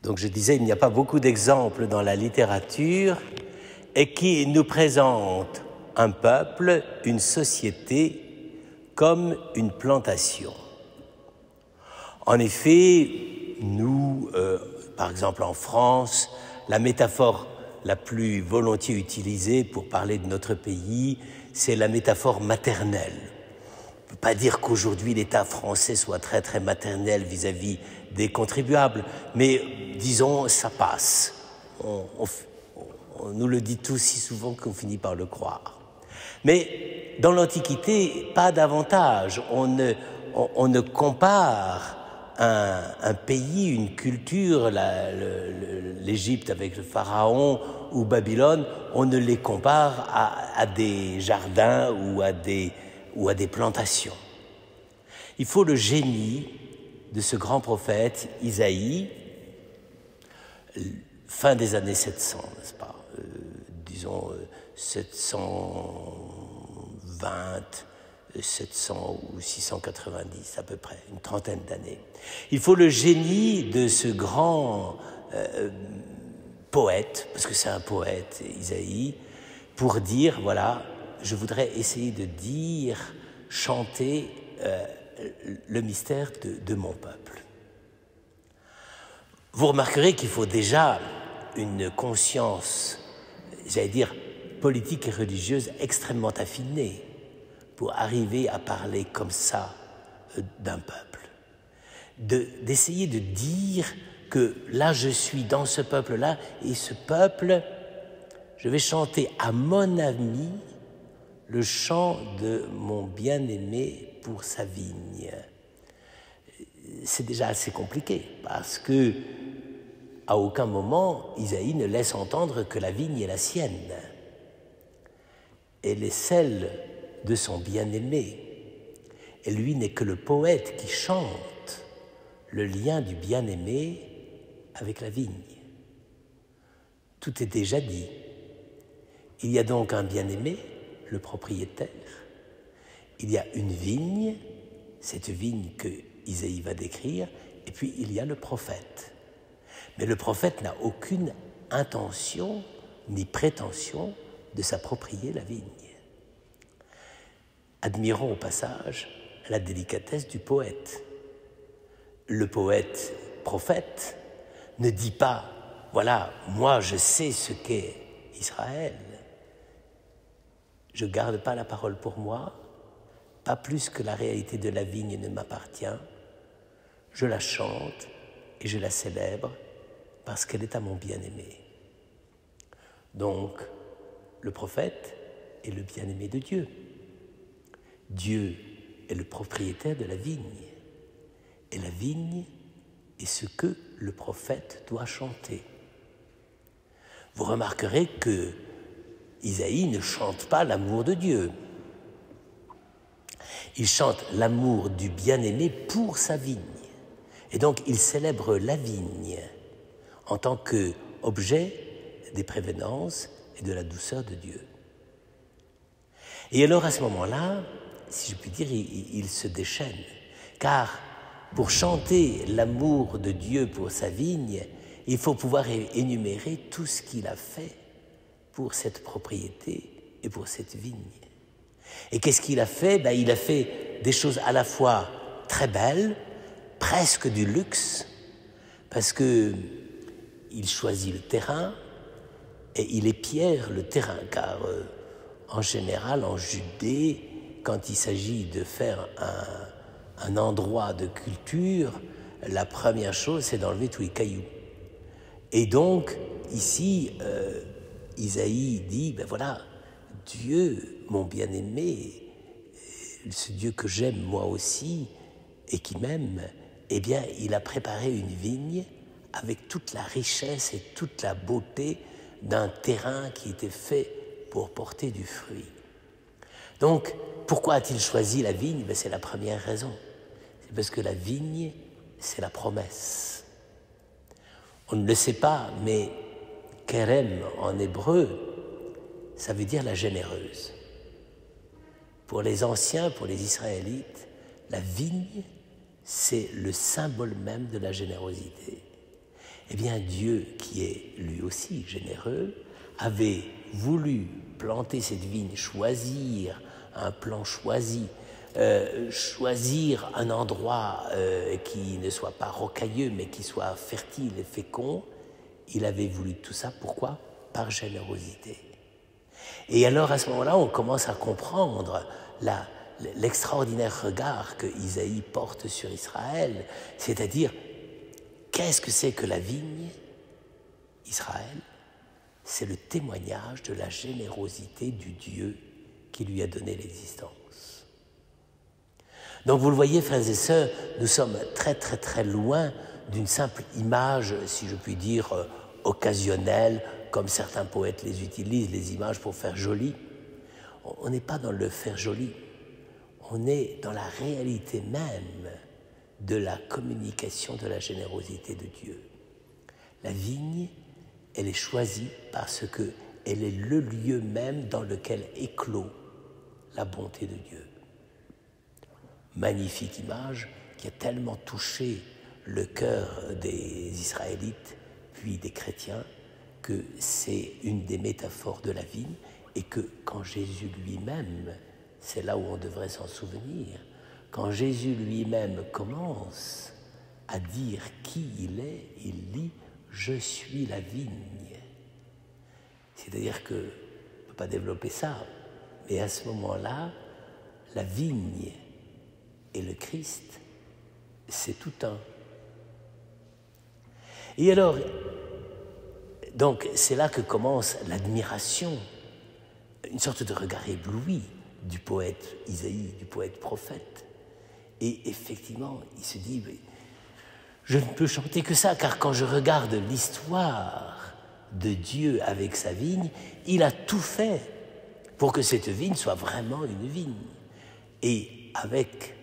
Donc je disais, il n'y a pas beaucoup d'exemples dans la littérature et qui nous présentent un peuple, une société comme une plantation. En effet, nous, par exemple en France, la métaphore la plus volontiers utilisée pour parler de notre pays, c'est la métaphore maternelle. On ne peut pas dire qu'aujourd'hui l'État français soit très très maternel vis-à-vis des contribuables, mais disons, ça passe. On nous le dit tous si souvent qu'on finit par le croire. Mais dans l'Antiquité, pas davantage. On ne compare un pays, une culture, l'Égypte avec le pharaon ou Babylone, on ne les compare à des jardins ou à des plantations. Il faut le génie de ce grand prophète Isaïe, fin des années 700, n'est-ce pas, disons 720, 700 ou 690 à peu près, une trentaine d'années. Il faut le génie de ce grand poète, parce que c'est un poète, Isaïe, pour dire, voilà, je voudrais essayer de dire, chanter le mystère de mon peuple. Vous remarquerez qu'il faut déjà une conscience, j'allais dire, politique et religieuse extrêmement affinée pour arriver à parler comme ça d'un peuple. D'essayer de dire que là, je suis dans ce peuple-là, et ce peuple, je vais chanter à mon ami le chant de mon bien-aimé pour sa vigne. C'est déjà assez compliqué, parce que à aucun moment, Isaïe ne laisse entendre que la vigne est la sienne. Elle est celle de son bien-aimé. Et lui n'est que le poète qui chante le lien du bien-aimé avec la vigne. Tout est déjà dit. Il y a donc un bien-aimé, le propriétaire. Il y a une vigne, cette vigne que Isaïe va décrire, et puis il y a le prophète. Mais le prophète n'a aucune intention ni prétention de s'approprier la vigne. Admirons au passage la délicatesse du poète. Le poète prophète ne dit pas « voilà, moi je sais ce qu'est Israël, je ne garde pas la parole pour moi, pas plus que la réalité de la vigne ne m'appartient, je la chante et je la célèbre parce qu'elle est à mon bien-aimé. » Donc, le prophète est le bien-aimé de Dieu. Dieu est le propriétaire de la vigne. Et la vigne est ce que le prophète doit chanter. Vous remarquerez que Isaïe ne chante pas l'amour de Dieu. Il chante l'amour du bien-aimé pour sa vigne. Et donc, il célèbre la vigne en tant qu'objet des prévenances et de la douceur de Dieu. Et alors, à ce moment-là, si je puis dire, il se déchaîne. Car pour chanter l'amour de Dieu pour sa vigne, il faut pouvoir énumérer tout ce qu'il a fait pour cette propriété et pour cette vigne. Et qu'est-ce qu'il a fait? Il a fait des choses à la fois très belles, presque du luxe, parce qu'il choisit le terrain et il épierre le terrain, car en général, en Judée, quand il s'agit de faire un endroit de culture, la première chose, c'est d'enlever tous les cailloux. Et donc, ici, Isaïe dit, voilà, Dieu, mon bien-aimé, ce Dieu que j'aime moi aussi et qui m'aime, eh bien, il a préparé une vigne avec toute la richesse et toute la beauté d'un terrain qui était fait pour porter du fruit. Donc, pourquoi a-t-il choisi la vigne? C'est la première raison. C'est parce que la vigne, c'est la promesse. On ne le sait pas, mais Kerem en hébreu, ça veut dire la généreuse. Pour les anciens, pour les Israélites, la vigne, c'est le symbole même de la générosité. Eh bien, Dieu, qui est lui aussi généreux, avait voulu planter cette vigne, choisir un plan choisi, choisir un endroit qui ne soit pas rocailleux, mais qui soit fertile et fécond. Il avait voulu tout ça, pourquoi? Par générosité. Et alors, à ce moment-là, on commence à comprendre l'extraordinaire regard que Isaïe porte sur Israël, c'est-à-dire, qu'est-ce que c'est que la vigne? Israël, c'est le témoignage de la générosité du Dieu qui lui a donné l'existence. Donc vous le voyez, frères et sœurs, nous sommes très très très loin d'une simple image, si je puis dire, occasionnelle, comme certains poètes les utilisent, les images pour faire joli. On n'est pas dans le faire joli, on est dans la réalité même de la communication de la générosité de Dieu. La vigne, elle est choisie parce qu'elle est le lieu même dans lequel éclot la bonté de Dieu. Magnifique image qui a tellement touché le cœur des Israélites, puis des chrétiens, que c'est une des métaphores de la vigne, et que quand Jésus lui-même, c'est là où on devrait s'en souvenir, quand Jésus lui-même commence à dire qui il est, il dit « Je suis la vigne ». C'est-à-dire qu'on ne peut pas développer ça, mais à ce moment-là, la vigne et le Christ, c'est tout un. Et alors, donc c'est là que commence l'admiration, une sorte de regard ébloui du poète Isaïe, du poète prophète. Et effectivement, il se dit, je ne peux chanter que ça, car quand je regarde l'histoire de Dieu avec sa vigne, il a tout fait pour que cette vigne soit vraiment une vigne. Et avec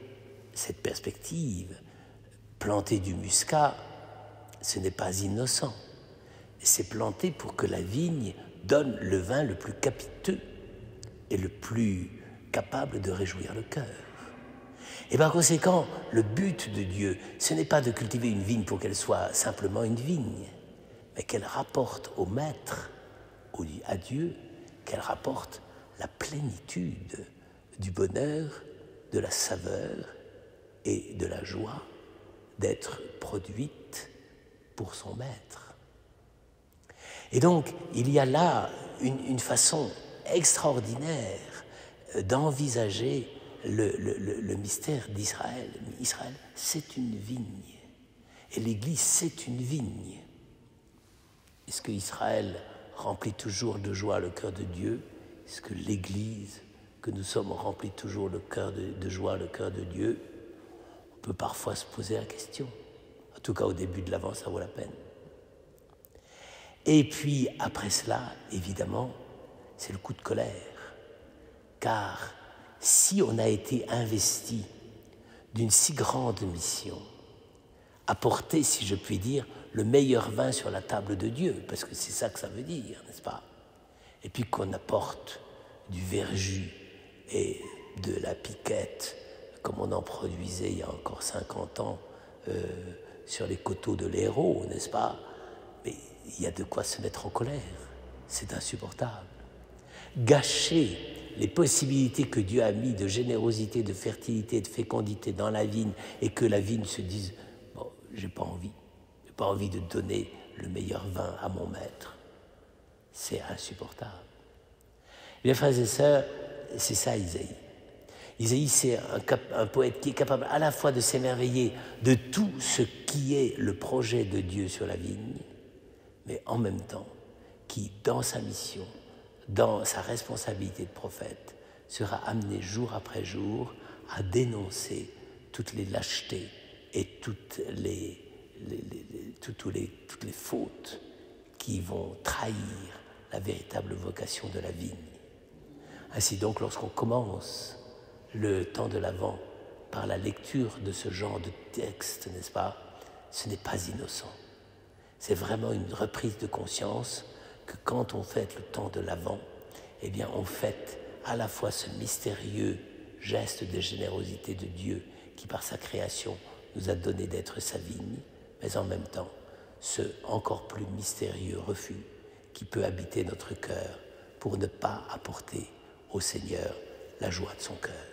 cette perspective, planter du muscat, ce n'est pas innocent. C'est planter pour que la vigne donne le vin le plus capiteux et le plus capable de réjouir le cœur. Et par conséquent, le but de Dieu, ce n'est pas de cultiver une vigne pour qu'elle soit simplement une vigne, mais qu'elle rapporte au maître, à Dieu, qu'elle rapporte la plénitude du bonheur, de la saveur et de la joie d'être produite pour son maître. Et donc, il y a là une façon extraordinaire d'envisager le mystère d'Israël. Israël, c'est une vigne. Et l'Église, c'est une vigne. Est-ce que Israël remplit toujours de joie le cœur de Dieu? Est-ce que l'Église, que nous sommes, remplit toujours de joie le cœur de Dieu? On peut parfois se poser la question. En tout cas, au début de l'Avent, ça vaut la peine. Et puis, après cela, évidemment, c'est le coup de colère. Car si on a été investi d'une si grande mission, apporter, si je puis dire, le meilleur vin sur la table de Dieu, parce que c'est ça que ça veut dire, n'est-ce pas? Et puis qu'on apporte du verjus et de la piquette, comme on en produisait il y a encore 50 ans sur les coteaux de l'Hérault, n'est-ce pas? Mais il y a de quoi se mettre en colère, c'est insupportable. Gâcher les possibilités que Dieu a mis de générosité, de fertilité, de fécondité dans la vigne, et que la vigne se dise « bon, j'ai pas envie de donner le meilleur vin à mon maître », c'est insupportable. Mes frères et sœurs, c'est ça Isaïe. Isaïe, c'est un poète qui est capable à la fois de s'émerveiller de tout ce qui est le projet de Dieu sur la vigne, mais en même temps, qui, dans sa mission, dans sa responsabilité de prophète, sera amené jour après jour à dénoncer toutes les lâchetés et toutes les fautes qui vont trahir la véritable vocation de la vigne. Ainsi donc, lorsqu'on commence le temps de l'Avent par la lecture de ce genre de texte, n'est-ce pas, ce n'est pas innocent. C'est vraiment une reprise de conscience que quand on fête le temps de l'Avent, eh bien on fête à la fois ce mystérieux geste de générosité de Dieu qui par sa création nous a donné d'être sa vigne, mais en même temps ce encore plus mystérieux refus qui peut habiter notre cœur pour ne pas apporter au Seigneur la joie de son cœur.